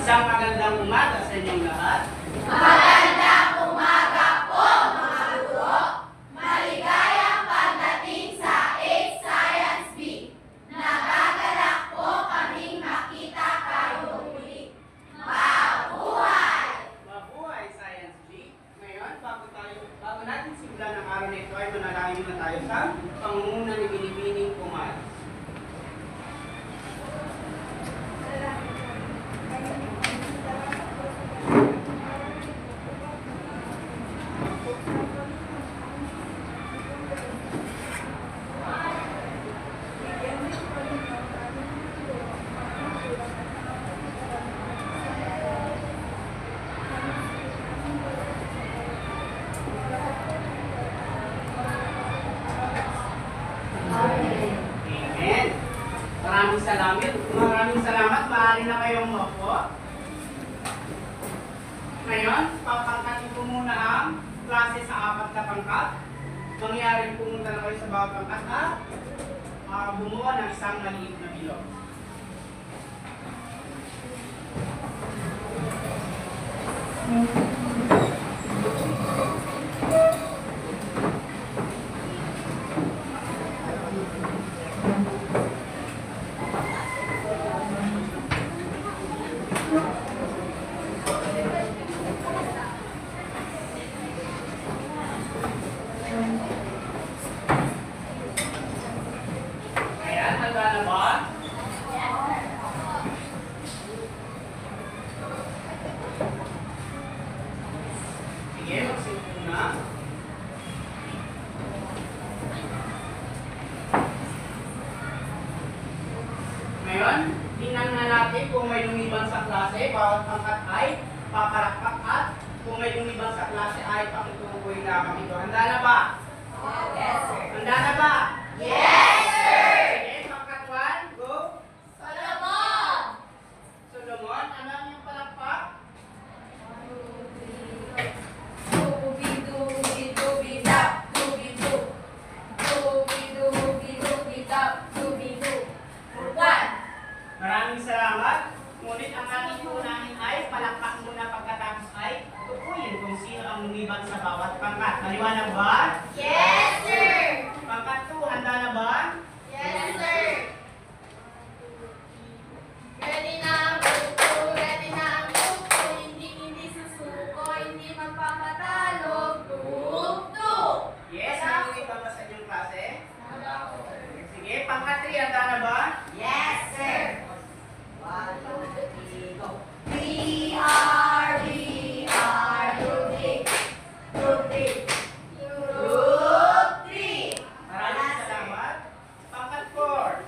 Isang magandang umaga sa inyong lahat. Magandang umaga po, mga guro. Maligayang pagdating sa 8 Science Week. Nagagalak po kaming makita kayo muli. Mabuhay! Mabuhay Science Week. Ngayon, bago natin simulan ang araw na ito, ay manalangin muna tayo sa pangunguna ni Binibining Kumal. Maraming salamat. Maaari na kayong maupo. Ngayon, papangkatin ko muna ang klase sa 4 na pangkat. Mangyari pumunta na kayo sa bawat pangkat at bumuo ng isang maliit na bilog. Ngayon, tingnan na natin kung may lumibang sa klase, bawat pangkat ay paparakpak at kung may lumibang sa klase ay pakitukoy lamang ito. Handa na ba? Yes, sir. Handa na ba? Yes, sir. Sige, pangkat 1, go! Solomon! Solomon, ano ang iyong palakpak? Dubi-dubi-dubi-dap, dubi-du. Dubi-dubi-dubi-dap, dubi-du. 1. Maraming salamat. Ngunit ang ating unahin ay palakpak muna pagkatapos ay tukuyin kung sino ang lumibang sa bawat pangkat. Maliwanag ba? Yes, sir. Pangkat 2, handa na ba? Yes, sir. Ready na ang grupo, ready na ang grupo. Hindi susuko, hindi magpapatalo. Group 2. Yes, may lumibang ba sa inyong klase? Sige, pangkat 3, handa na ba? Yes, sir. 1, 2, 3, go. We are Group 3. Group 3. Group 3. Maraming salamat. Pangkat 4.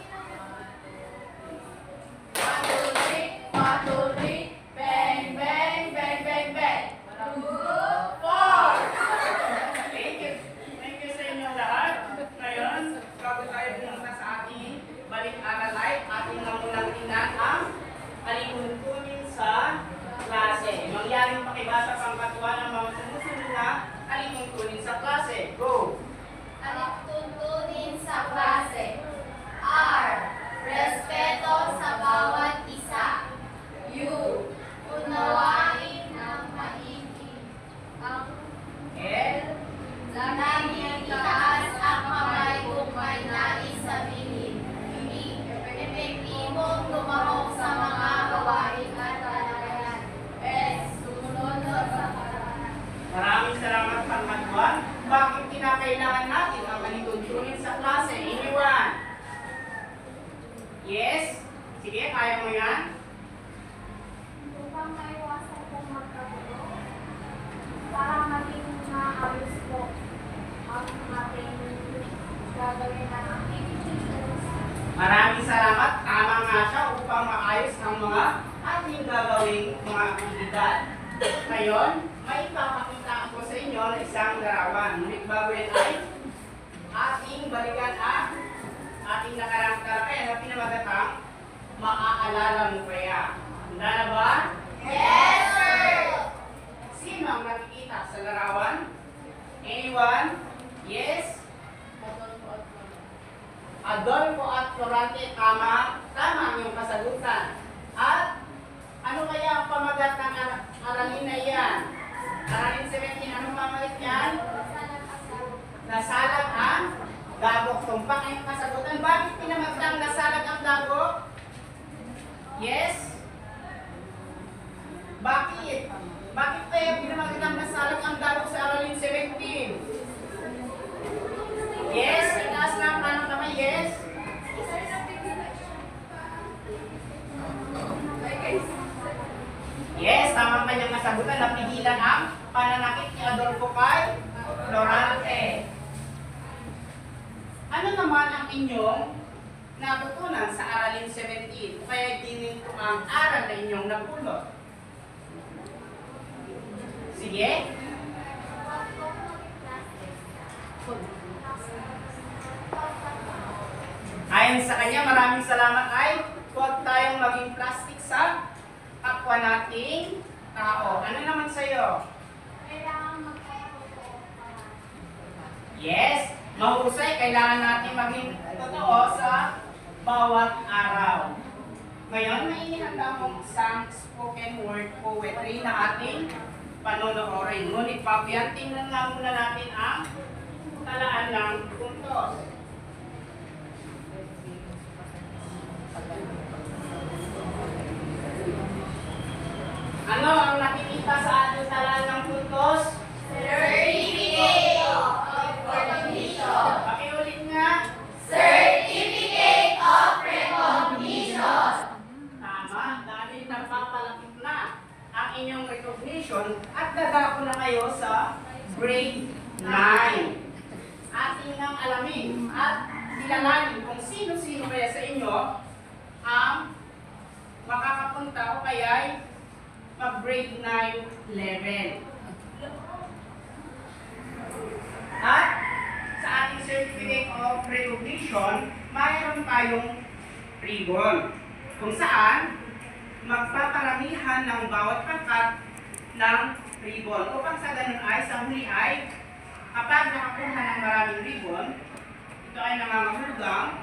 1, 2, 3. 1, 2, 3. Bang, bang, bang, bang, bang. Group 4. Thank you. Thank you sa inyong lahat. Ngayon, bago tayo pumunta sa ating balik-aral ay ating namunang tingnan ang alikuntunin sa klase. Mangyaring pakibasa pangkatwa ng mga sumusunod na alikuntunin sa klase. Go! Alituntunin sa klase. R. Respeto sa bawat isa. U. Unawain ng maigi. Ang L. laging itaas ang kamay kung may nais sabihin. Hindi. Epektibong tumahok sa mga gawain at talagayan. S. Sumunod sa paraan. Maraming salamat pangkatwa. Bakit kinakailangan natin ang alikuntunin sa klase? Iniwan. Yes? Sige, kaya mo yan? Upang maiwasan pong magkagulo, para maging maayos po ang ating gagawin ng activities. Maraming salamat. Tama nga siya upang maayos ang mga ating gagawing mga aktibidad. Ngayon, may ipapakita ako sa inyo na isang larawan. Ngunit bago yan ay ating balikan ang ating nakarang talakay na pinamagatang maaalala mo kaya. Handa na ba? Yes, sir! Sino ang nakikita sa larawan? Anyone? Yes? Adolfo at Florante, tama ang iyong kasagutan. At ano kaya ang pamagat ng aralin na yan? Aralin 17, anong pamagat yan? Nasalag ang dagok. Tumpak ang kasagutan. Bakit pinamagdang nasalag ang dagok? Yes? Bakit? Bakit kaya pinamagdang nasalag ang dagok sa aralin 17? Yes? Itaas lang kanang kamay. Yes? Yes, tama pa niyang nasagutan. Napigilan ang pananakit ni Adolfo kay Florante. Ano naman ang inyong natutunan sa aralin 17? Kaya din ito ang aral na inyong napulot. Sige. Ayon sa kanya, maraming salamat ay huwag tayong maging plastic sa kapwa nating tao. Ano naman sa'yo? Kailangan magkakatotoo pa. Yes, mahusay. Kailangan natin maging totoo sa bawat araw. Ngayon, may inihanda mong isang spoken word poetry na ating panonoorin. Ngunit bago yan, tingnan lang muna natin ang talaan ng puntos. Ano ang nakikita sa ating talaan ng puntos? Certificate of recognition. Pakiulit nga. Certificate of recognition. Tama, dahil napapalapit na ang inyong recognition at dadako na kayo sa grade 9. Ating nang alamin at kilalanin kung sino-sino kaya sa inyo ang makakapunta o kaya'y mag-grade 9 level. At sa ating certificate of recognition, mayroon tayong ribbon kung saan magpaparamihan ng bawat pangkat ng ribbon. Upang sa ganun ay, sa huli ay, kapag nakakuha ng maraming ribbon, ito ay nangangahulugang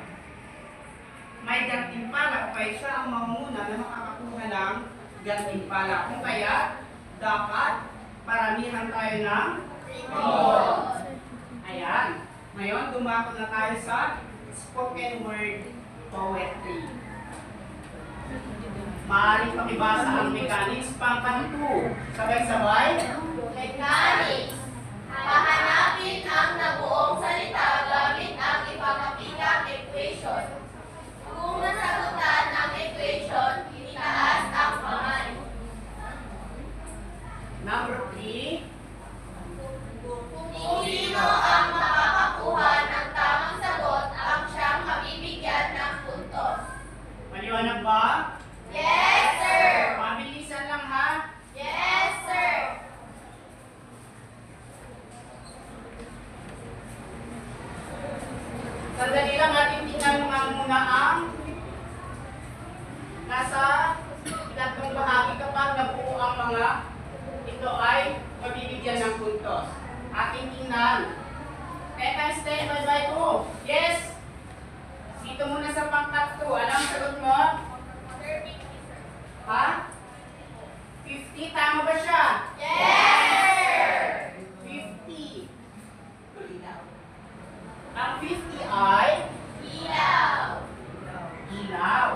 may gantimpala o kaya siya ang mamuna na makakakuha ng gantimpala. Kung kaya, dapat paramihan tayo ng ribbon. Ayan. Ngayon, dumako na tayo sa spoken word poetry. Maaaring pakibasa ang mechanics pangkat 2. Sabay-sabay. Mechanics. Pahanapin ang nabuong salita gamit ang ipapakitang equation. Kung nasagutan ang equation, itaas ang kamay. Number 3. Kung sino ang makakakuha ng tamang sagot, ang siyang mabibigyan ng puntos. Maliwanag ba? Yes, sir! Mabilisan lang ha. Yes, sir! Sandali lang natin tingnan muna ang nasa tatlong bahagi kapag nabuo ang mga ito ay mabibigyan ng puntos. Ating tingnan. 10 times 10 by 2. Yes! Dito muna sa pangkat 2. Anong sagot mo? Ha? 50. Tama ba siya? Yes! 50. Ang 50 ay Ilaw! ilaw.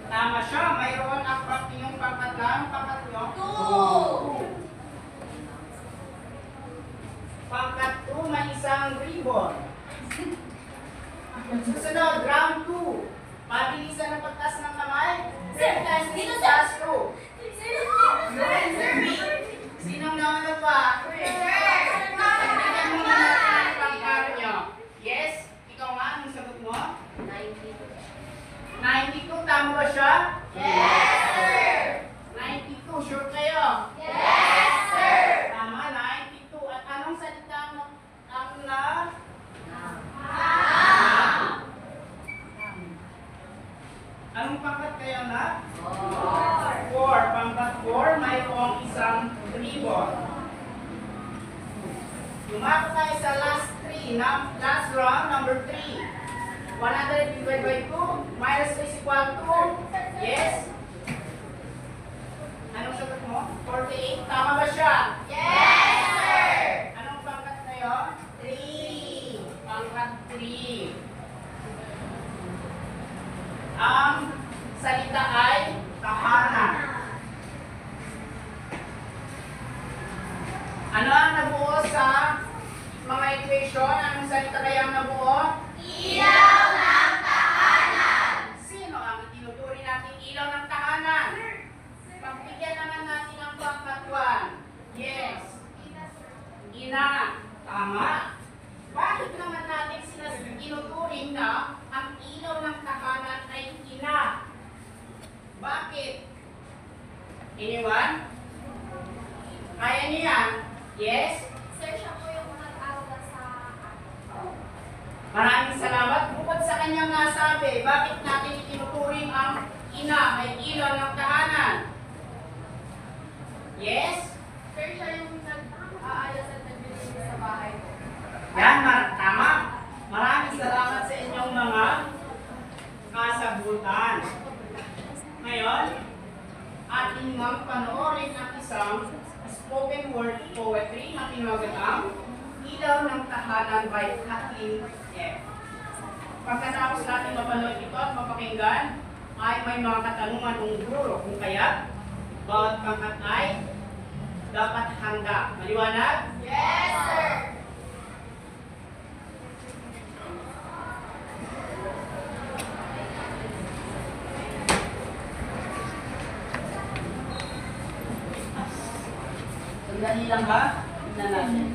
Tama siya. Mayroon ang yung pangkat lang. Pangkat nyo? 2! Pangkat 2, may isang ribbon. Susunod, round 2. Mabilisan ang pagtas ng kamay. 10 times 2 plus 2. Sinong nauna pa? Tingnan mo na natin ang pangkat nyo. Yes? Ikaw nga, anong sagot mo? 92. Tama ba siya? Yes, sir! 92. Sure kayo? Yes, sir! Tama, 92. At anong salita ang na? Anong pangkat kaya na? 4. Pangkat 4, mayroong isang ribbon. Lumako tayo sa last 3. Last round, number 3. 100 divided by 2 minus 3 is equal to? Yes? ina. Tama. Bakit naman natin tinuturing na ang ilaw ng tahanan ay ina? Bakit? Anyone? Kaya niya? Yes? Sir, siya po yung nag-alaga sa Maraming salamat. Bukod sa kanyang nasabi, bakit natin itinuturing ang ina ay ilaw ng tahanan? Yes? Sir, siya yung nag-aayos at nagbibigay sa bahay ko. Yan, tama. Maraming salamat sa inyong mga kasagutan. Ngayon, ating nang panoorin ang isang spoken word poetry na pinamagatang Ilaw ng Tahanan by Kathleen F. Pagkatapos natin mapanood ito at mapakinggan, ay may mga katanungan ng guro kung kaya bawat pangkat ay dapat handa. Maliwanag? Yes, sir! Sandali lang ha. Tignan natin.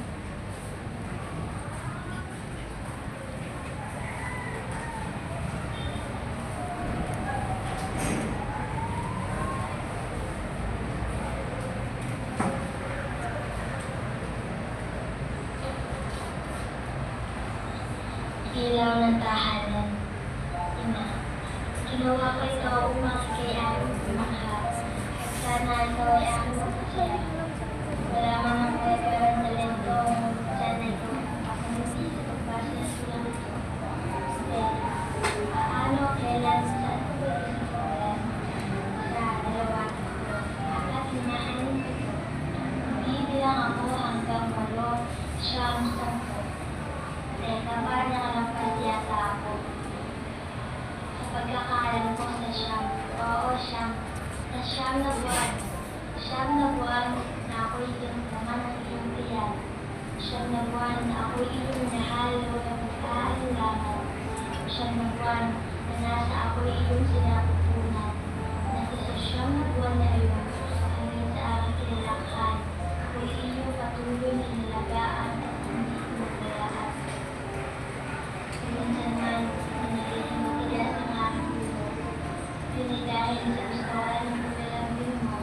Ilaw ng tahanan. Ina, ginawa ko ito upang ikay aking pumahal. Sana ito ay aking masasaya. Wala man ang pwedeng dalhin ko, sana ito ang hindi sa pagbasa sa lang ito. Paano, kailan, saan ko ba ito simulan? Sa dalawa, at hinahanin ko ito. Bibilang ako hanggang 8, 9, 10. Teka, parang nakalampas yata ako. Sa pagkakaalam ko sa siyam, oo siyam, sa siyam na buwan. Siyam na buwan na ako'y iyong naman ang iyong tiyan. Siyam na buwan na ako'y iyong nahalo ng pagkaalangan. Siyam na buwan na nasa ako'y iyong sinapupunan. Nasa sa siyam na buwan na iyon, hanggang sa aking kinalakhan, ako'y iyong patuloy na nalagaan at hindi magbayaan. Minsan man, nagiging matigas ang aking ulo. Yun ay dahil sa kasawalan ng paglalambing mo.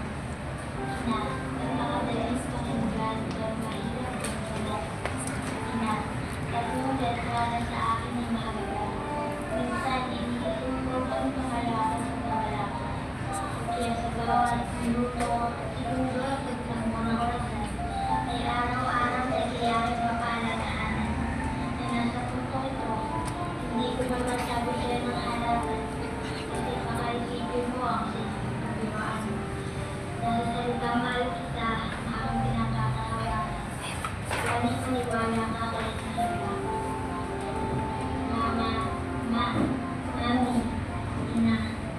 Ina, nagpakadaling pakinggan pero mahirap ang salat. Ina, katulad para sa akin ay mahalaga. Minsan, iniisip ang pangalaman sa pangalaman. Kaya sa bawat minuto, siguro ng mga orasan, ay araw-araw na iyakin mapaalalahanan na nasa punto ito. Hindi ko man masabi sa'yo ng halaman kasi baka isipin mo ang sinasabihan. Dahil sa ibang mahal kita, aking pinapatawaran. Walang paniwala ka kahit nahirap. Mama, mami, ina,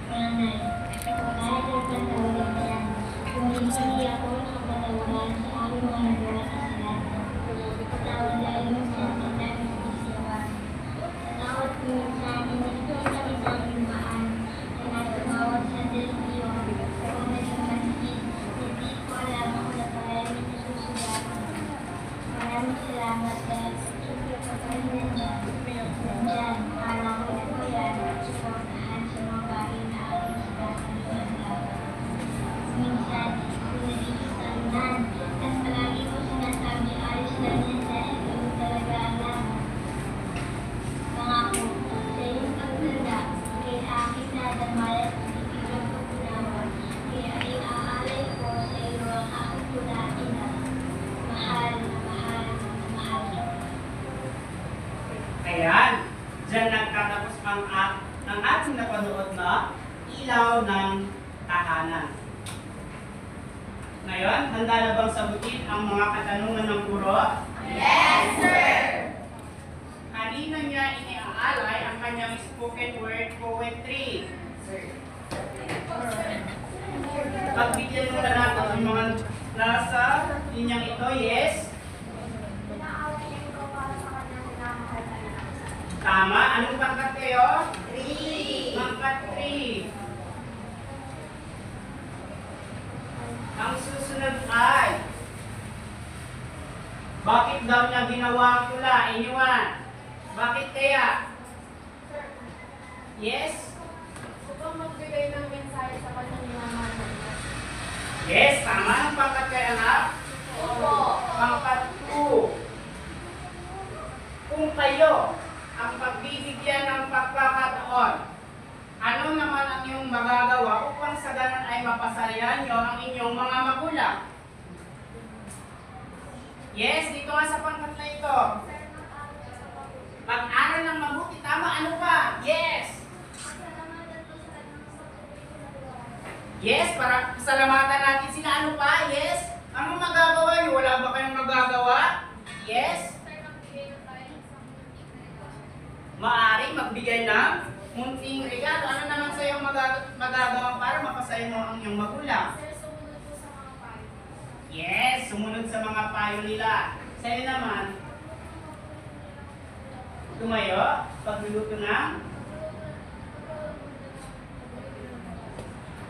nanay, kahit ang patawarin yan, humihingi ako ng kapatawaran sa aking mga nagawa kasalanan. Patawad dahil minsan kita nagsisawan. Bawat minsan, inikita kitang lumaan na nasa bawat sandali yun. Kung nagmamansin, hindi ko alam ako na palagi nasusulatan. Maraming salamat dahil siyempre pa kayo nandyan. Nandyan, para ko nagbayan at suportahan sa mga bagay na aking sinasabihan. Minsan, kung nagkikitalunan, at palagi ko sinasabi ayos lang yan dahil kami talaga alam. Pangako, sa iyong pagtanda, kay aking nadamay at bibigyan ko unawa, kaya iaalay ko sa iyo ang aking tulatin na mahal na mahal na mahal kita. Ayan, dyan nagtatapos ang ating napanood na Ilaw ng Tahanan. Ngayon, handa na bang sagutin ang mga katanungan ng guro? Yes, sir! Kanino niya iniaalay ang kanyang spoken word poetry? Pagbigyan mo na natin ang mga nasa linyang ito, yes? Pinaaway niya ito para sa kanya na mahal na ina. Tama. Anong pangkat kayo? 3. Pangkat 3. Ang susunod ay Bakit daw niya ginawa ang pula? Anyone? Bakit kaya? Yes? Upang magbigay ng mensahe sa kanyang minamahal. Yes, tama ang pangkat kay anak. Opo. Pangkat 2. Kung kayo ang pagbibigyan ng pagkakataon, ano naman ang iyong magagawa upang sa ganun ay mapasayahan niyo ang inyong mga magulang? Yes, dito nga sa pangkat na ito. Mag-aral ng mabuti. Tama, ano pa? Yes! Yes, para salamatan natin sila. Ano pa? Yes? Ano magagawa niyo? Wala ba kayong magagawa? Yes? Maaari magbigay ng munting regalo. Ano naman sa iyong magagawa para mapasaya mo ang iyong magulang? Yes, sumunod sa mga payo nila. Sa'yo naman, tumayo, pagluluto ng...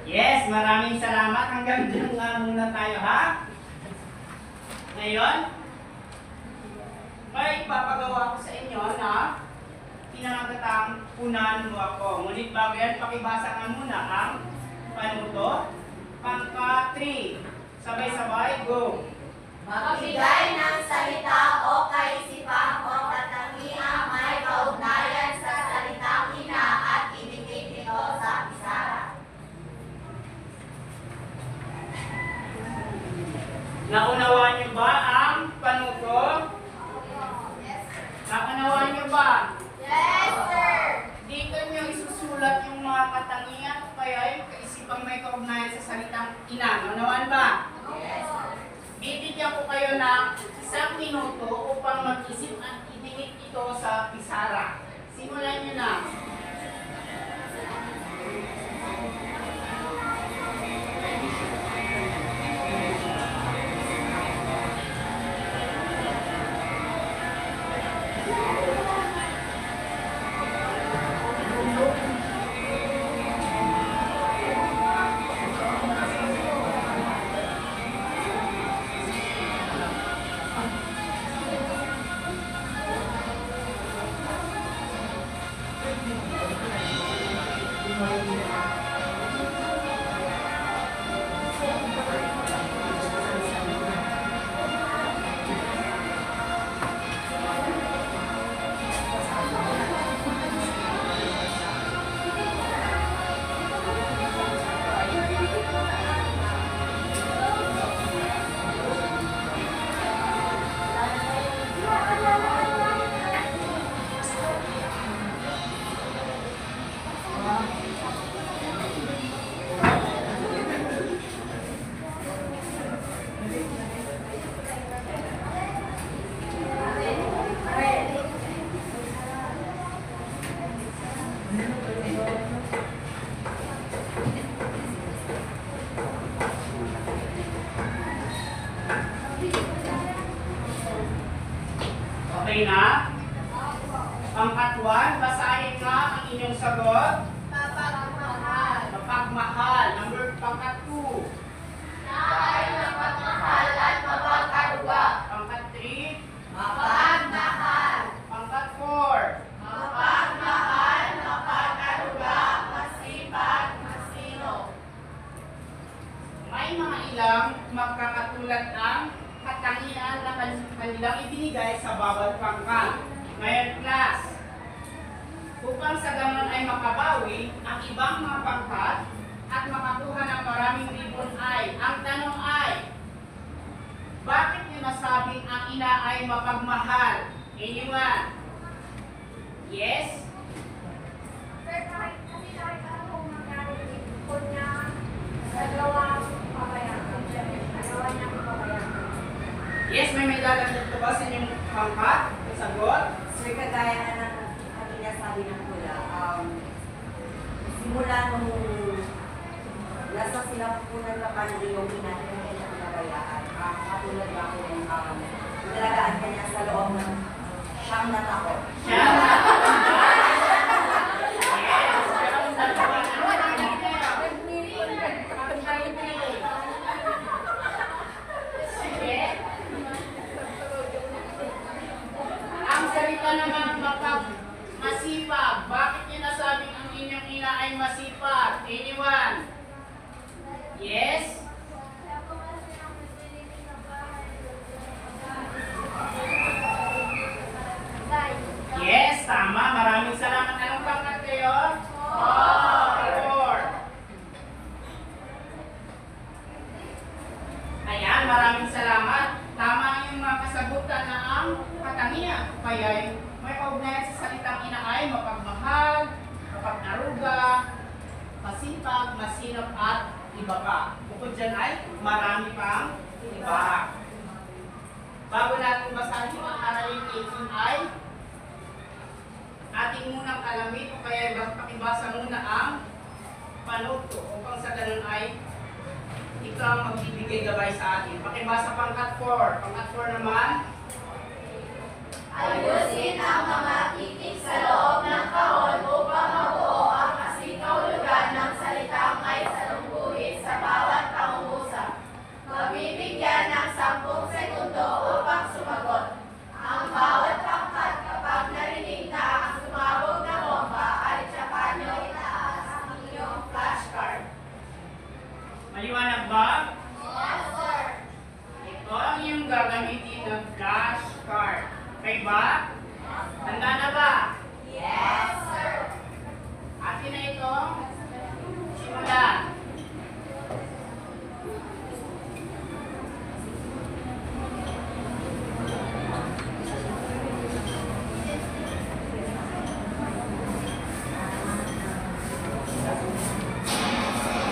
Yes, maraming salamat. Hanggang dyan nga muna tayo, ha? Ngayon, may papagawa ko sa inyo na pinangagatang unahan mo ako. Ngunit bago yan, pakibasa nga muna ang panuto. Pangka 3. Sabay-sabay, go! Magbigay ng salita o kaisipan o katangiang may kaugnayan sa salitang ina at idikit ito sa pisara. Naunawaan niyo ba ang panuto? Naunawaan niyo ba? Yes, sir! Dito niyo isusulat yung mga katangian o kaya yung kaisipang may kaugnayan sa salitang ina. Naunawaan ba? Yes, sir. Bibigyan ko kayo ng 1 minuto upang mag-isip at idikit ito sa pisara. Simulan niyo na. Okay na? Pangkat 1, basahin nga ang inyong sagot. Mapagmahal. Mapagmahal. Pangkat 2. Nais na pagmahal at mapagkaruga. Pangkat 3. Mapagmahal. Pangkat 4. Mapagmahal, mapagkaruga, masipag, masino. May mga ilang magkakatulad ang katangian na kanilang ibinigay sa bawat pangkat. Ngayon, class, upang sa ganon ay makabawi ang ibang mga pangkat at makakuha ng maraming ribon ay, ang tanong ay, bakit niyo nasabing ang ina ay mapagmahal? Anyone? Yes? Sir, kahit alam kung mangyari kung niya nagawa pabayaan. Nagawa niya pabayaan. Yes, may dadagdag ko ba sa inyong pangkat? Sagot? Sir, kagaya na ng kanina sabi ng pula, simula nung nasa silapunan na panili yung inahin ng kanyang pinabayaan, katulad lang yung nilalagaan kanya sa loob ng siyang na takot. Yes, pero ang dalawa Sige. maraming salamat. Tama ang iyong mga kasagutan na ang katangian. Kaya'y may kaugnayan sa salitang ina ay mapagmahal, mapagnaruga, masipag, masinop at iba pa. Bukod dyan ay marami pang iba. Bago natin basahin ang aralin 18 ay ating munang alamin o kaya pakibasa muna ang panukto upang sa ganun ay ikaw magbibigay gabay sa atin. Pakibasa pangkat 4. Pangkat 4 naman. Ayusin ang mga titik sa loob ng kahon upang mabuo ang kasikahulugan ng salitang ay salungguhin sa bawat pangungusap. Mabibigyan ng 10 segundo upang sumagot. Ang bawat pangkat kapag narinig na ang sumabog na bomba ay tsaka nyo itaas ang inyong flashcard. Maliwanag ba? Yes, sir. Ito ang iyong gagamitin ng flashcard. Okay ba? Handa na ba? Yes, sir. Atin na ito. Simulan.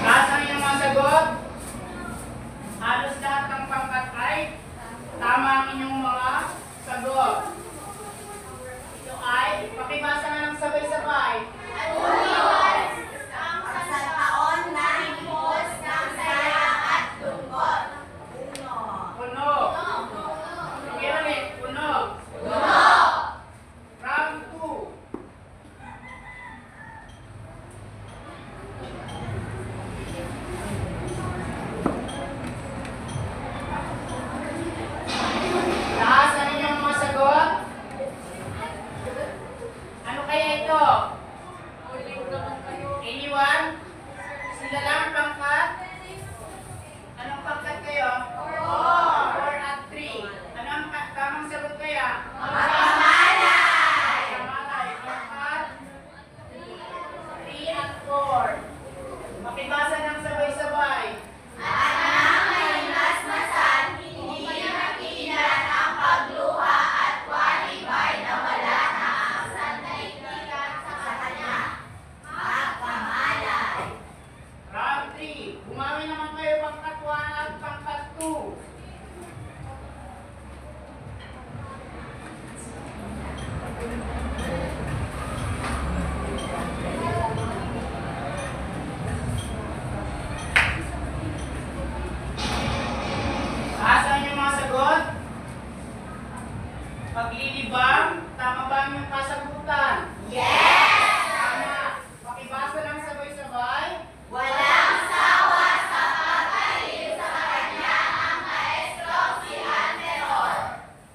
Taas ang iyong mga sagot. Halos lahat ng pangkat ay tama ang inyong mga sagot. Ito ay pakibasa na ng sabay-sabay. Ang sa taon na himos ng saya at lungkot. Puno. Sige ulit. Puno. Round 2. Taas ang inyong mga sagot. Ano kaya ito? Anyone? Sila lang pangkat? Anong pangkat kayo? 4 at 3. Ano ang tamang sagot kaya? Kamalay. Pangkat? 3 at 4. Makibasa ng sabay-sabay. Hindi makikilan ang pagluha at walibay na wala na ang sandaigdigan sa kanya. Magkamalay. Round 3. Bumawi naman kayo pangkat 1 at pangkat 2. Taas ang inyong mga sagot. Paglilibang, tama ba ang inyong kasagutan? Yes! Tama. Pakibasa ng sabay-sabay. Walang sawa sa pag-aliw sa kanya ang maestrong si Antenor.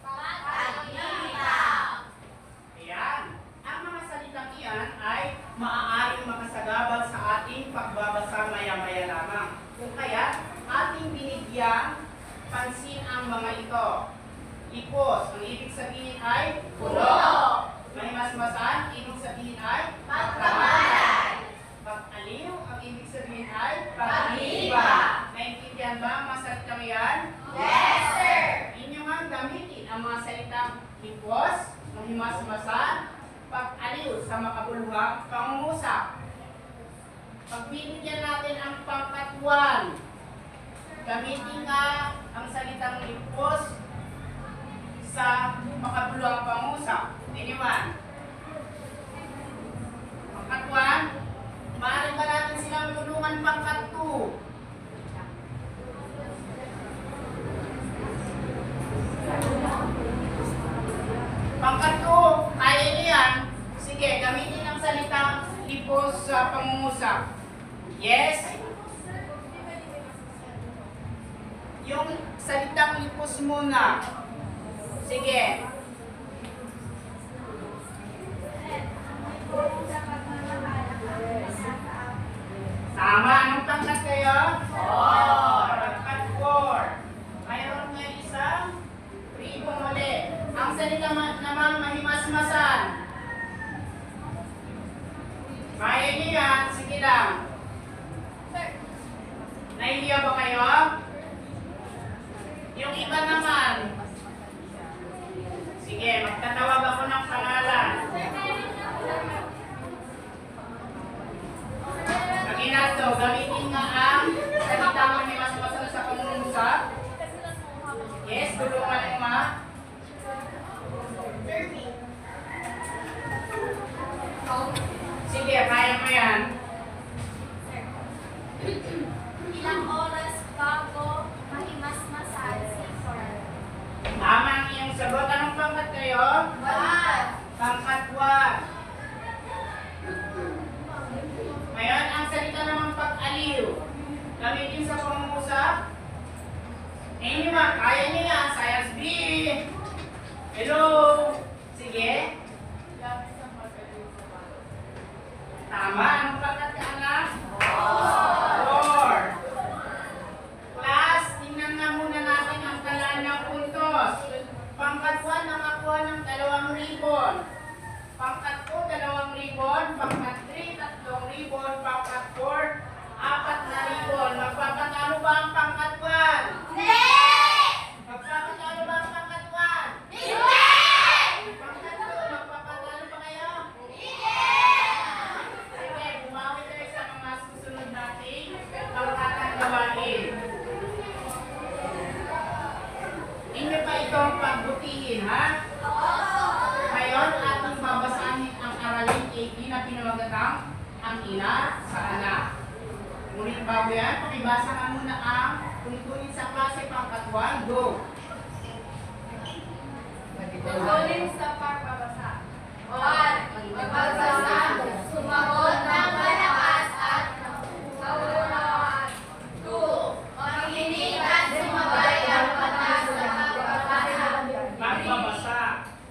Paglilitaw. Ayan. Ang mga salitang iyan ay maaaring makasagabal sa ating pagbabasa maya-maya lamang. Kung kaya, ating binigyan pansin ang mga ito. Ipos, ang ibig sabihin ay puno. Mahimasmasan, ibig sabihin ay Magkamalay. pag-aliw, ang ibig sabihin ay Pagliba. Naintindihan ba ang mga salitang iyan? Yes, sir. Inyong ang gamitin ang mga salitang ipos, mahimasmasan, pag-aliw sa makabuluhang pangungusap. Pagbibigyan natin ang pangkat 1. Gamitin nga ang salitang ipos sa makabuluhang pangungusap. Anyone? Pangkat 1, maaari ba natin silang tulungan pangkat 2? Pangkat 2, kaya niyan. Sige, gamitin ang salitang ipos sa pangungusap. Yes? Yung salitang ipos muna. Sige. Tama. Anong pangkat kayo? 4. Pangkat 4. Mayroon nga isang ribong ulit. Ang salita naman mahimasmasan. Kaya niyo yan. Sige lang. Nahihiya ba kayo? Sige, magtatawag ako ng pangalan. Mag-inato, gamitin nga ang salita mo ni Mas Masal sa pangungusap. Yes, tulungan mo ma. Sige, kaya mo yan. Ilang oras bago mahimasmasan si Flor? Tama ang iyong sagot. Anong pangkat kayo? Pangkat 1. Ngayon, ang salita namang pag-aliw. Gamitin sa pangungusap. Hindi ma, kaya niyo yan. Science B. Hello. Sige. Tama. Anong pangkat ka, anak? 4. Class, tingnan nga muna natin ang talaan ng puntos. Pangkat 1, nakakuha ng 2 ribbon. Pangkat 2, 2 ribbon. Pangkat 3, 3 ribbon. Pangkat 4, 4 na ribbon. Magpapatalo ba ang pangkat 1? Magpapatalo ba ang pangkat 1? Pangkat 2, magpapatalo ba kayo? Sige, bumawi tayo sa mga susunod nating pangkatang gawain. Hindi pa itong pagbutihin, ha? Ngayon, ating babasahin ang aralin 18 na pinamagatang ang ina sa anak. Ngunit bago yan, pakibasa nga muna ang tungkulin sa klase pangkat 1. Go! Tungkulin sa pagbabasa. 1. Magbasa, sumagot ng malakas at kaunawaan. 2. Makinig at sumabay ang mata sa pagbabasa. Magbabasa.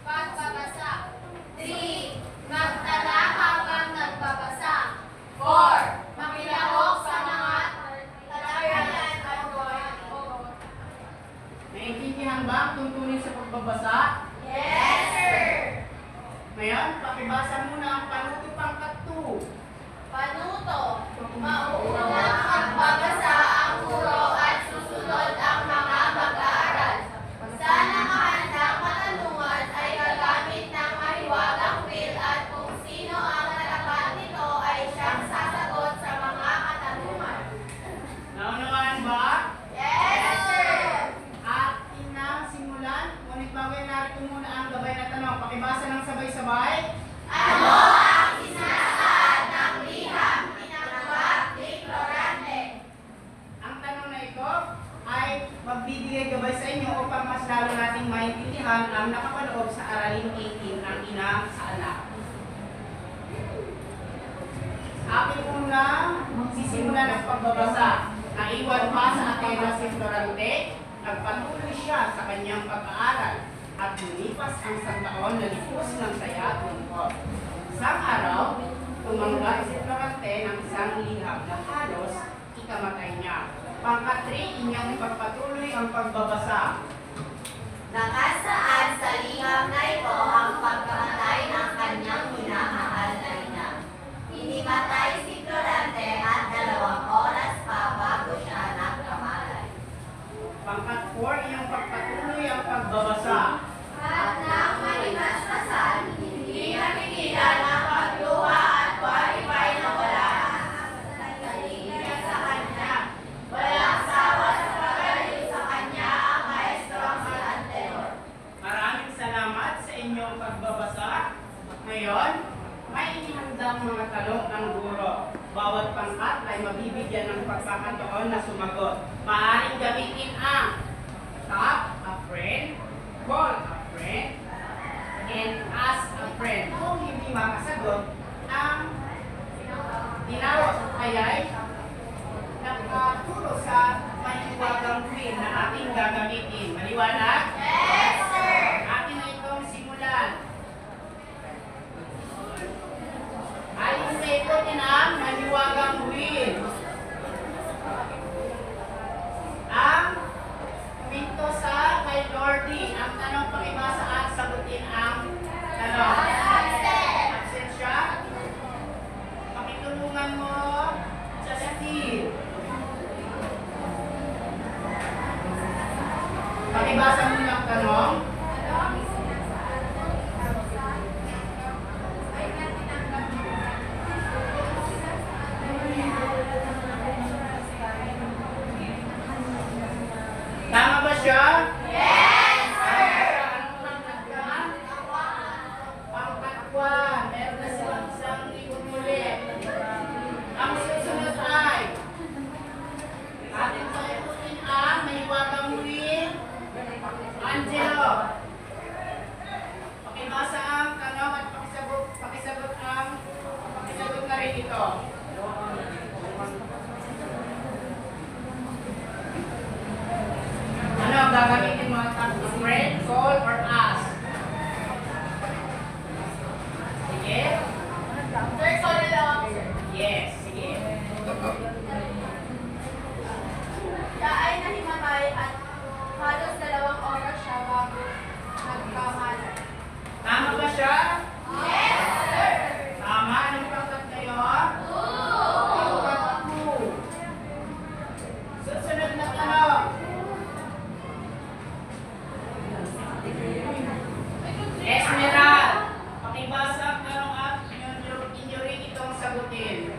Pagbabasa. 3. Magtala habang nagbabasa. 4. Makilahok sa mga talakayan at gawain. Naintindihan ba ang tungkulin sa pagbabasa? Yes, sir! Ngayon, pakibasa muna ang panuto pangkat 2. Panuto. Mauunang magbabasa ang guro at susunod ang mga mag-aaral. Sa nakahandang katanungan ay gagamit ng mahiwagang will at kung sino ang nalakat nito ay siyang sasagot sa mga katanungan. Naunawaan ba? Yes, sir! Atin na simulan. Ngunit bago yan, narito muna ang gabay na tanong. Pakibasa ng sabay-sabay. Ano ang isinasaad ng liham pinagawa ni Florante? Ang tanong na ito ay magbibigay gabay sa inyo upang mas lalo nating maintindihan ang nakapaloob sa aralin 18 ang ina sa anak. Akin muna sisimula ng pagbabasa. Naiwan pa sa Atenas si Florante, nagpatuloy siya sa kanyang pag-aaral at lumipas ang isang taon na lipos ng saya at lungkot. Isang araw, tumangga si Florante ng isang liham na halos ikamatay niya. Pangkat 3, inyong ipagpatuloy ang pagbabasa. Nakasaad sa liham na ito ang pagkamatay ng kanyang minamahal na ina. Hinimatay si Florante at 2 oras pa bago siya nagkamalay. Pangkat 4, inyong pagpatuloy ang pagbabasa. At nang malimasmasan, hindi napigilan ang pagluha at buhay-buhay na wala sa niya sa kanya. Walang sawa sa pagaliw sa kanya ang maestrong si Antenor. Maraming salamat sa inyong pagbabasa. Ngayon, may inihandang mga tanong ang guro. Bawat pangkat ay mabibigyan ng pagkakataon na sumagot. Maaaring gamitin ang stop a friend, call a friend, and ask a friend. Kung hindi makasagot, ang tinawag ay nakaturo sa mahiwagang win na ating gagamitin. Maliwanag? Yes, sir! Atin na itong simulan. Alin sa ito tinang naliwagang win? Ang pinto sa kay Lordy. Ang tanong pakibasa at sagutin ang tanong. Absent siya? Pakitulungan mo sa Steve. Pakibasa mo ng tanong. gagamitin mo ang friend, call, or ask? Sige? Sir, call na lang ako, sir. Yes, sige. Siya ay nahimatay at halos 2 oras siya bago nagkamalan. Tama ba siya? Yes, sir! Tama. Anong pangkat kayo? Susunod na tanong. Esmeralda, pakibasa ang tanong at inyo rin itong sagutin.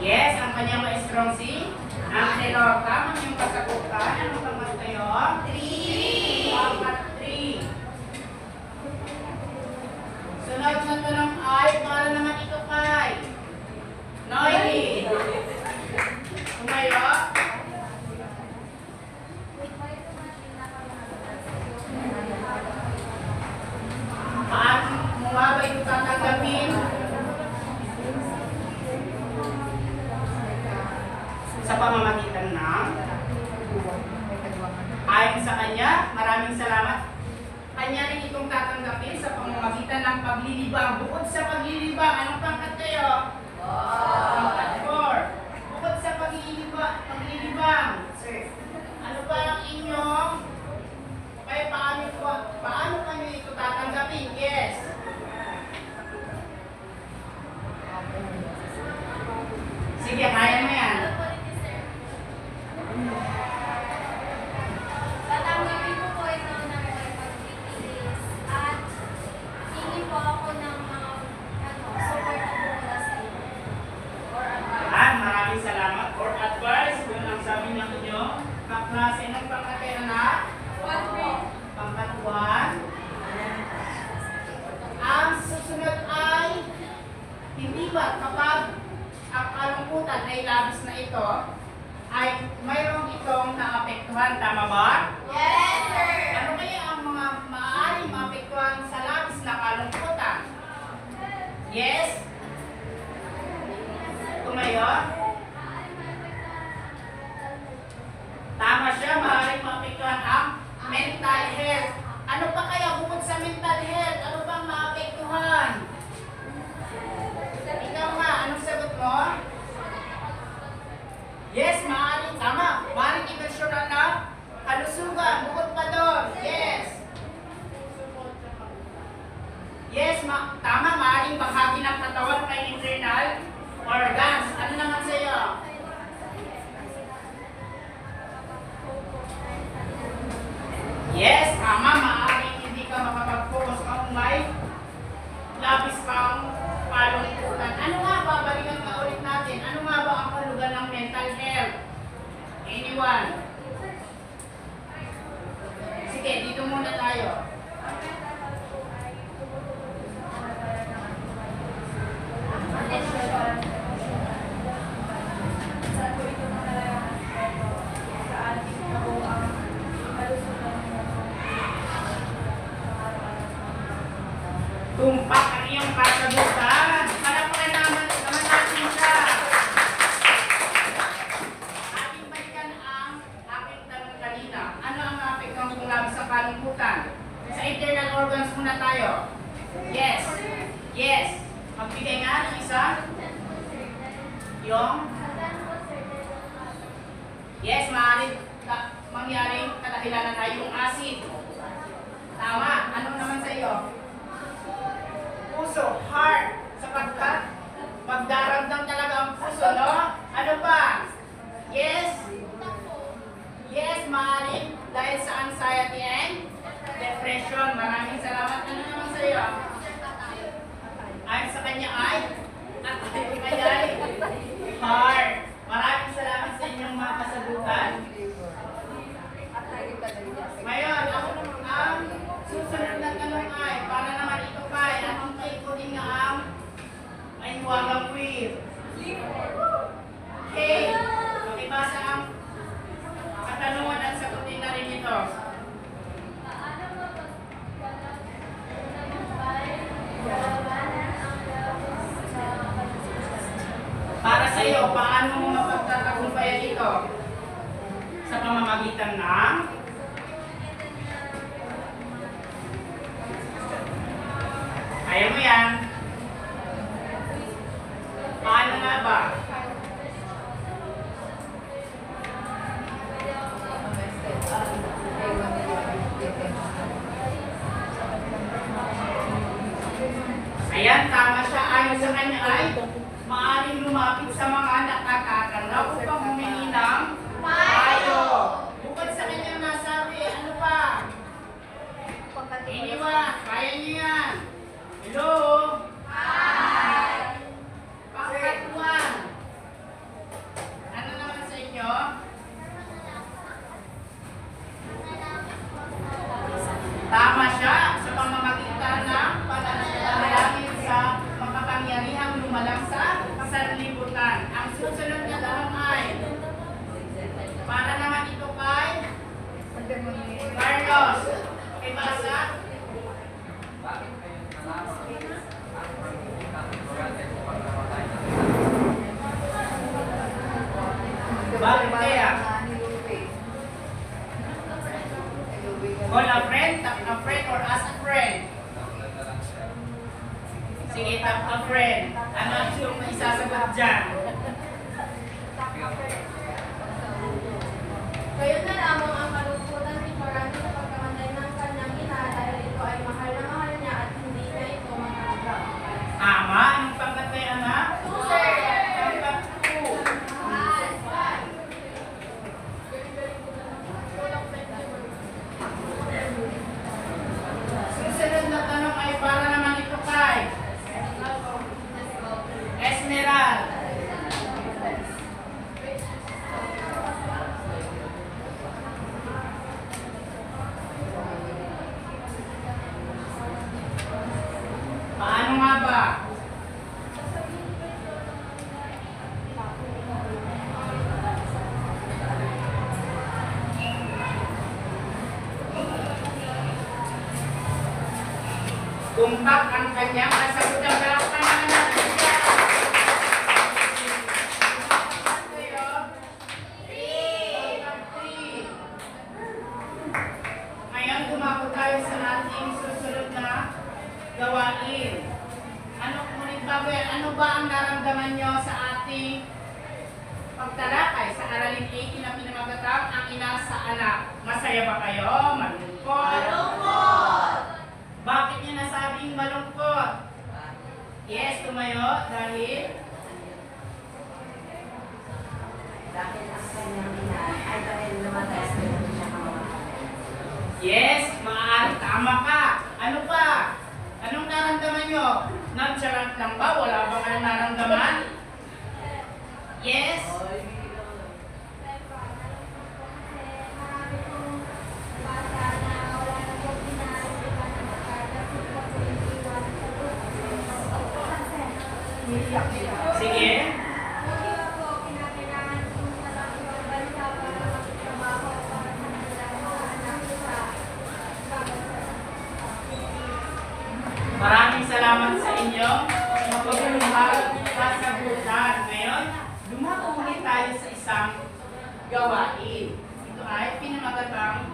Yes, ang kanyang maestrong si Angelo. Tama yung kasagutan. Anong pangkat kayo? 3! Pangkat 3. Sunod na tanong ay para naman ito kay Noily. Tumayo. Paano mo nga ba ito tatanggapin? Sa pamamagitan ng ayon sa kanya, maraming salamat. Kanya rin itong tatanggapin sa pamamagitan ng paglilibang. Bukod sa paglilibang, anong pangkat kayo? Pangkat 4. Bukod sa paglilibang, sir, ano pa ang inyong, kaya paano kanyo ito tatanggapin? Yes. Sige, kaya mo yan. Tatanggapin ko po ito ng may pagtitiis at hingi po ako ng mga support po mula sa inyo. Maraming salamat for advice. Yun ang sabi ng inyo. Kaklase ng pangkat na? Pangkat 1. Ang susunod ay hindi ba kapag ang kalungkutan ay labis na ito, ay mayroong itong naapektuhan, tama ba? Yes, sir! Ano kaya ang mga maaaring maapektuhan sa labis na kalungkutan? Yes? Tumayo? Tama siya, maaaring maapektuhan ang mental health. Ano pa kaya bukod sa mental health? Ano bang maapektuhan? Ikaw nga, anong sagot mo? Yes, maaaring tama. Maaaring emosyonal na kalusugan. Bukod pa doon. Yes. Yes, tama. Maaaring bahagi ng katawan kay internal organs. Ano naman sa'yo? Yes, tama. Maaaring hindi ka makapag-focus kung may labis kang kalungkutan. Ano nga ba? Balikan ka ulit natin. Ano nga ba ang kahulugan ng mental health? Anyone? Sige, dito muna tayo. Tumpak ang iyong kasagutan. Palapakan naman natin siya. Ating balikan ang aking tanong kanina. Ano ang maapektuhan kung labis sa kalungkutan? Sa internal organs muna tayo. Yes. Yes. Magbigay nga ng isa. Yung? Yes, maaaring mangyaring kadahilanan ay yung acid. Tama. Ano naman sa iyo? Puso, heart, sapagkat magdaramdam talaga ang puso, no? Ano pa? Yes? Yes, maaaring dahil sa anxiety and depression. Maraming salamat. Ano naman sa iyo? Ayon sa kanya ay? At kaya ay? Heart. Maraming salamat sa inyong mga kasagutan. Ngayon, ang susunod na tanong ay, para naman ito kay, at hintay ko din nga ang may huwagang queer. Okay, makibasa ang katanungan at sagutin na rin ito. Para sa iyo, paano mo mapagtatagumpayan ito? Sa pamamagitan ng kaya mo yan. Paano nga ba? Ayan, tama siya. Ayon sa kanya ay maaaring lumapit sa mga nakakatanda upang humingi ng payo. Bukod sa kanyang nasabi, ano pa? Iniwa, kaya niyo yan. Hello? Hi! Pangkatuan. Ano naman sa inyo? Tama siya sa pamamagitan ng pananalangin sa makapangyarihang lumalang sa sanlibutan. Ang susunod na tanong ay, para naman ito kay Carlos. Kay Basa? Bakit kaya? Call a friend, tap a friend, or ask a friend? Sige, tap a friend. Ano ang iyong isasagot dyan? Gayon na lamang ang kalungkutan ni Marami sa pagkamatay ng kanyang ina dahil ito ay mahal na mahal niya at hindi niya ito matanggap. Ama, anong pangkat kay anak? Pangkat 2. Susunod na tanong ay para naman ito kay Esmeralda. Paano nga ba? Tumpak ang kanyang kasagutan. Palakpan naman natin siya. Tumpak 3. Ngayon, dumako tayo sa ating susunod na gawain. Ngunit bago yan, ano ba ang naramdaman nyo sa ating pagtalakay sa aralin 18 na pinamagatang ang ina sa anak? Masaya ba kayo? Malungkot? Malungkot! Bakit niya nasabing malungkot? Yes, tumayo dahil Dahil ang kanyang ina ay dahil namatay sa kanyang siya kamamatay. yes, maaari tama ka. Ano pa? Anong naramdaman nyo? Nonchalant lang ba? Wala ba kayong naramdaman? Yes? Sige. Maraming salamat sa inyo. Mapagulungan kasagutan. Ngayon, dumako ulit tayo sa isang gawain. Ito ay pinamagatang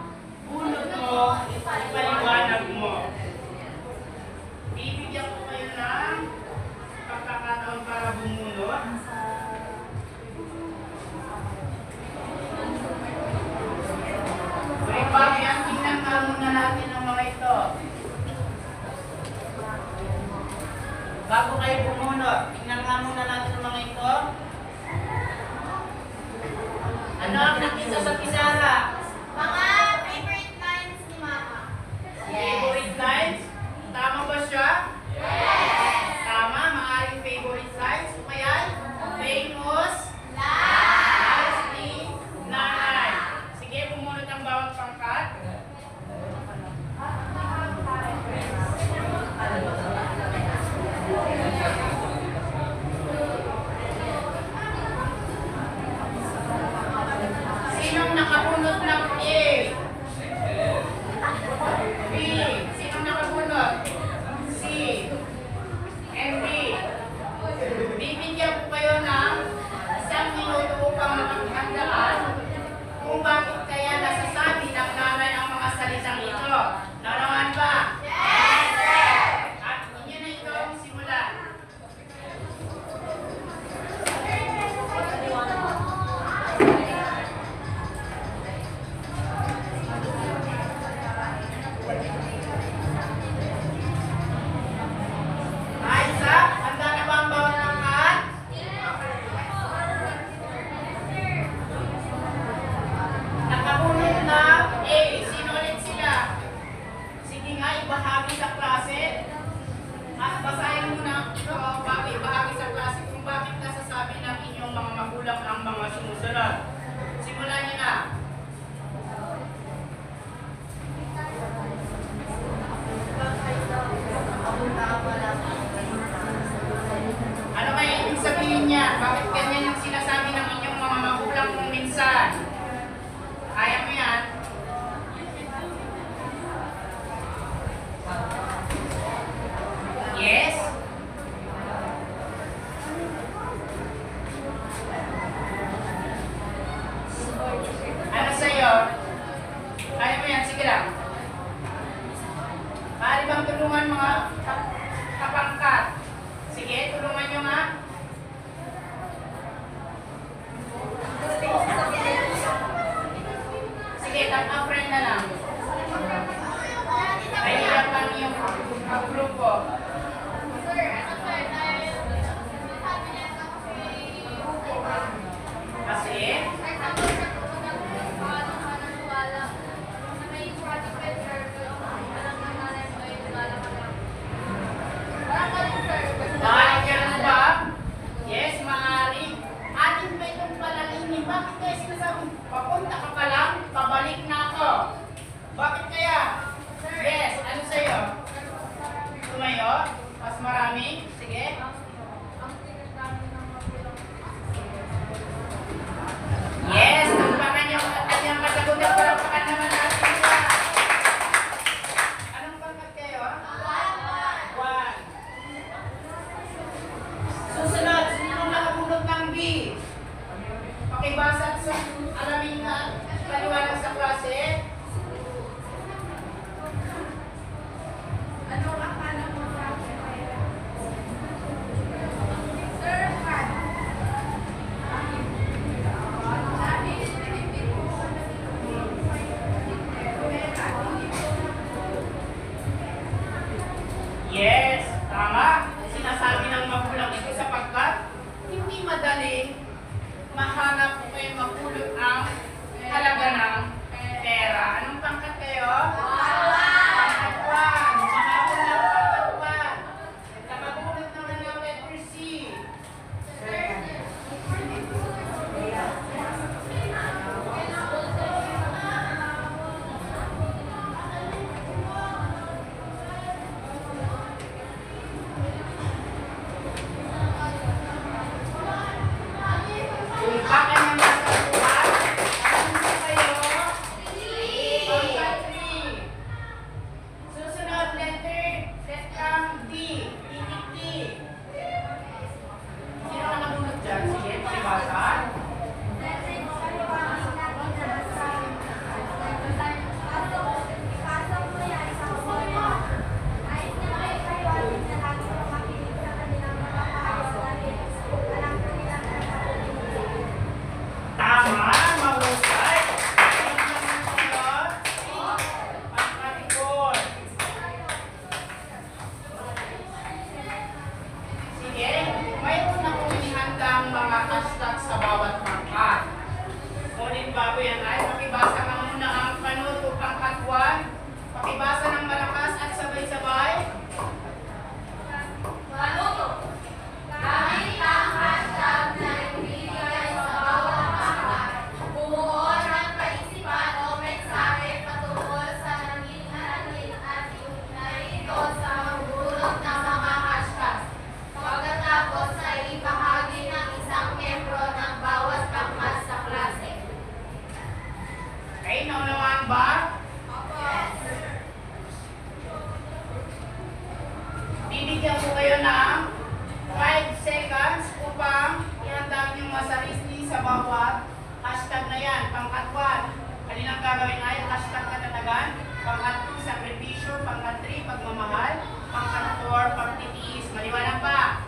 bunot mo, ipaliwanag mo. Bibigyan ko kayo ng pagkakataon para bumunot. May bago yan, tingnan nga muna natin ang mga ito. Bago kayo bumunot, tingnan nga muna natin ang mga ito. Ano ang nakita sa pisara? Mga favorite lines ni Mama. Favorite lines? Tama ba siya? Yes! Tama, maaaring favorite lines. O kaya, famous Lines! lines ni nanay. Sige, bumunot ang bawat pangkat. Sinong nakabunot ng A? B. Sinong nakabunot? C. And D. Bibigyan ko kayo ng gagawin ay hashtag katatagan, pangkat 2, sakripisyo, pangkat 3, pagmamahal, pangkat 4, pagtitiis. Maliwanag ba?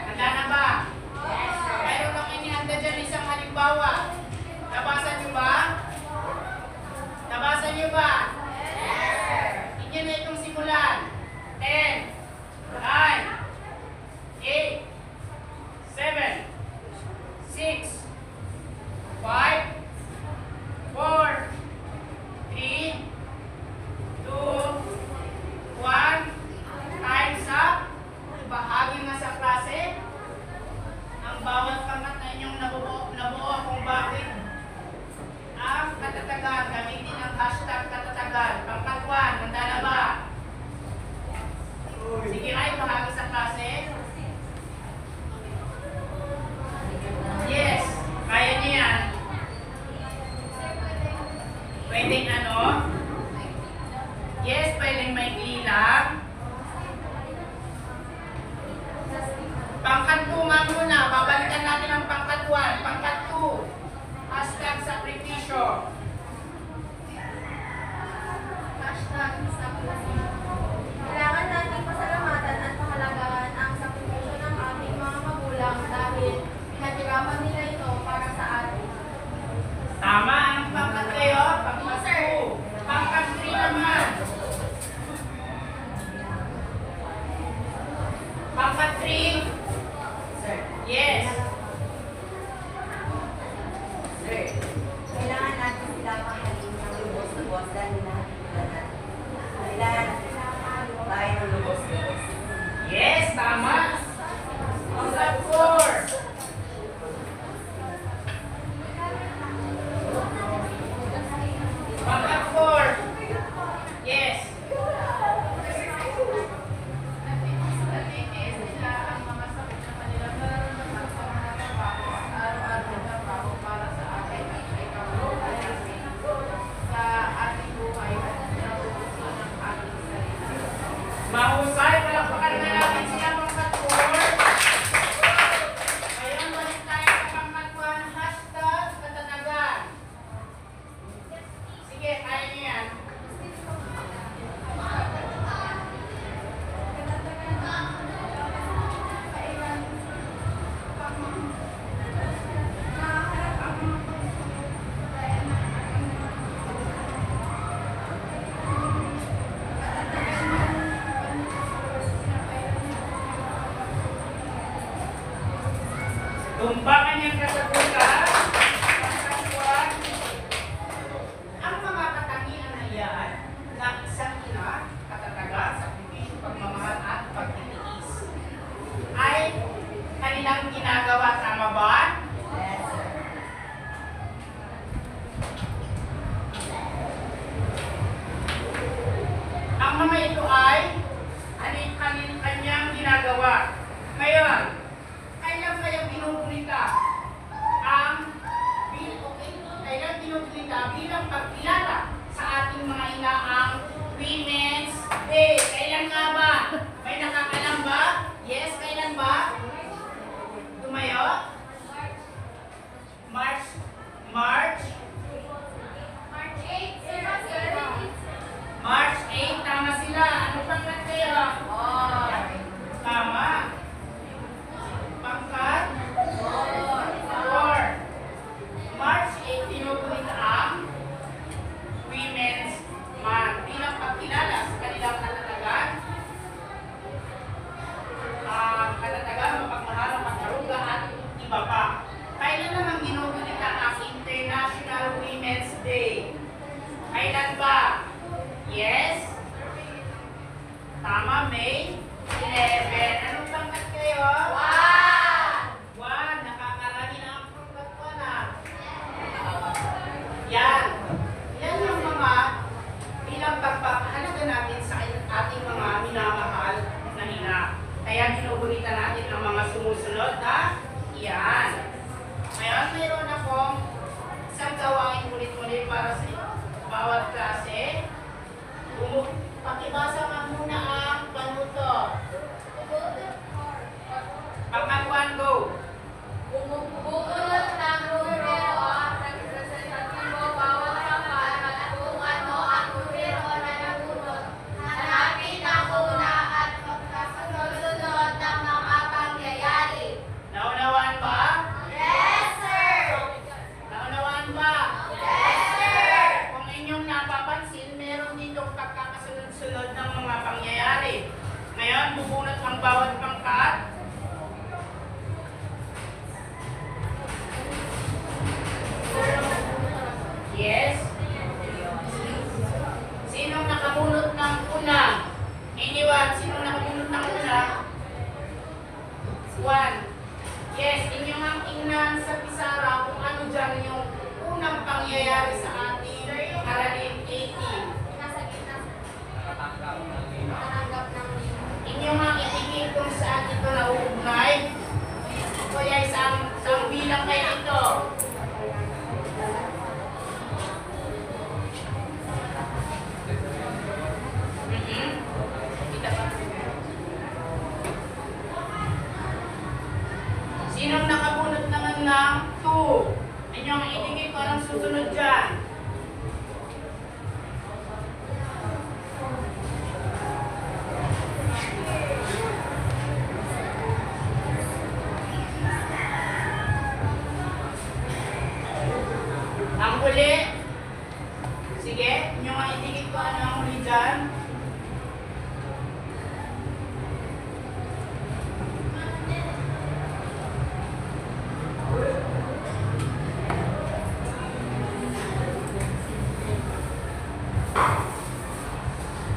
Handa na ba? Yes, sir. Mayroon kang inihanda dyan isang halimbawa. Nabasa niyo ba? Nabasa niyo ba? Yes, sir. Tingnan na itong simulan. 10, 9, 8, 7, 6, 5, 4, 3, 2, 1, time's up. Bahagi nga sa klase. Ang bawat pangkat na inyong nabuo kung bakit ang katatagan, gamitin ang hashtag katatagan. Pangkat 1, handa na ba? Sige ay, bahagi sa klase. Yes, kaya niya yan. Pwedeng ano? Yes, pwedeng maikli lang. Pangkat 2 nga muna. Babalikan natin ang pangkat 1. Pangkat 2. Hashtag sakripisyo. Hashtag sakripisyo. Kailangan nating pasalamatan at pahalagahan ang sakripisyo ng ating mga magulang dahil pinaghirapan nila ito para sa atin. Tama ang pangkat kayo. Pangkat 2. Pangkat 3 naman. Pangkat 3. Yes. Sir, kailangan natin sila mahalin ng lubos-lubos dahil kailangan tayo ng lubos-lubos. Yes, tama. Pangkat 4. Pangkat 4. Yes. Mahusay, palakpakan na natin siya pangkat 4. Ngayon, balik tayo sa pangkat 1, hashtag katatagan. Sige, kaya niyo yan. Tumbakan niyang kasagutan. Pangkat 1. Ang mga katangian na yan ng isang ina, katatagan, sakripisyo, pagmamahal at pagtitiis ay kanilang ginagawa. Tama ba? Yes, sir. Ang mga ito ay kanyang ginagawa. Ngayon, kailan kaya binubulita bilang pagkilala sa ating mga ina ang Women's Day? Kailan nga ba? May nakakalam ba? Yes, kailan ba? Tumayo? March 8, tama sila. Ano pangkat kayo? Tama. Pangkat 4. March 8, tinutulita ang Women's Month bilang pagkilala sa kanilang katatagan. Mapagmahal, mapagkaruga at iba pa. Kailan naman ginugulita ang International Women's Day? Kailan ba? Yes? Tama, May 11. Anong pangkat kayo? 1. Nakakarami na ang pangkat 1 na. Yan. Yan yung mga bilang pagpapahalaga natin sa ating mga minamahal na ina. Kaya ginugulitan natin ang mga sumusunod na yan. Ngayon, mayroon akong isang gawain ulit-ulit para sa bawat klase. Pakibasa nga muna ang panuto. Pangkat 1, go! Bubulot ng numero at representatibo bawat kapa Yes, inyong ang tingnan sa pisara kung ano dyan yung unang pangyayari sa ating aralin 18. Nasa gitna. Nakatanggap ng Natanggap ng lima. Inyong ang itingin kung saan ito nauugnay. Kaya isang bilang kayo ito. Kita ba? Sinong nakabunot naman ng 2? Inyong ang itingin ko anong susunod dyan. Ang huli. Sige, inyong ang itingin ko ano ang huli dyan.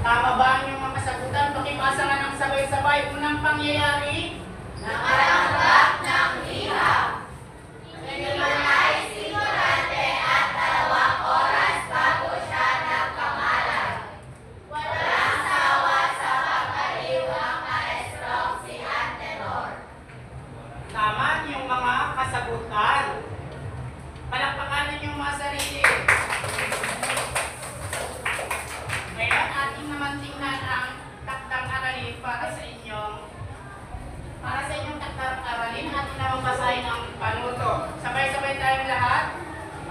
Tama ba ang inyong mga kasagutan? Pakipasa nga ng sabay-sabay. Unang pangyayari. Nakatanggap ng liham. Iniwan ay ignorante at 2 oras bago siya nagkamalan. Walang sawa sa pagkaliw ang maestrong si Antenor. Tama yung mga kasagutan. Palakpakan ninyong mga sarili. Ngayon, ating naman tingnan ang takdang aralin para sa inyong takdang aralin. Ating naman basahin ang panuto. Sabay-sabay tayong lahat.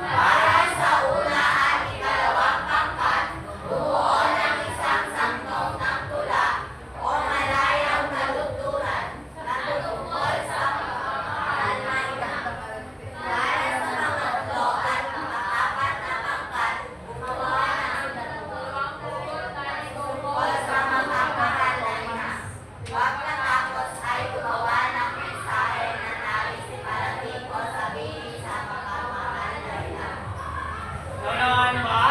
Para sa una at ikalawang pangkat, buo ng isang sangtong ng tula o malayang nalugturan na tungkol sa pagmamahal na ina. Para sa pangatlo at pang-apat na pangkat, gumawa ng dalawang tungkol sa pagmamahal na ina. Huwag natapos ay gumawa ng mensahe na nais iparating o sabihin sa pagmamahal na ina. Naunawahan ba?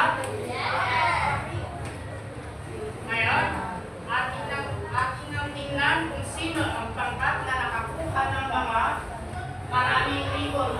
Ngayon, ating nang tingnan kung sino ang pangkat na nakakuha ng mga maraming ribon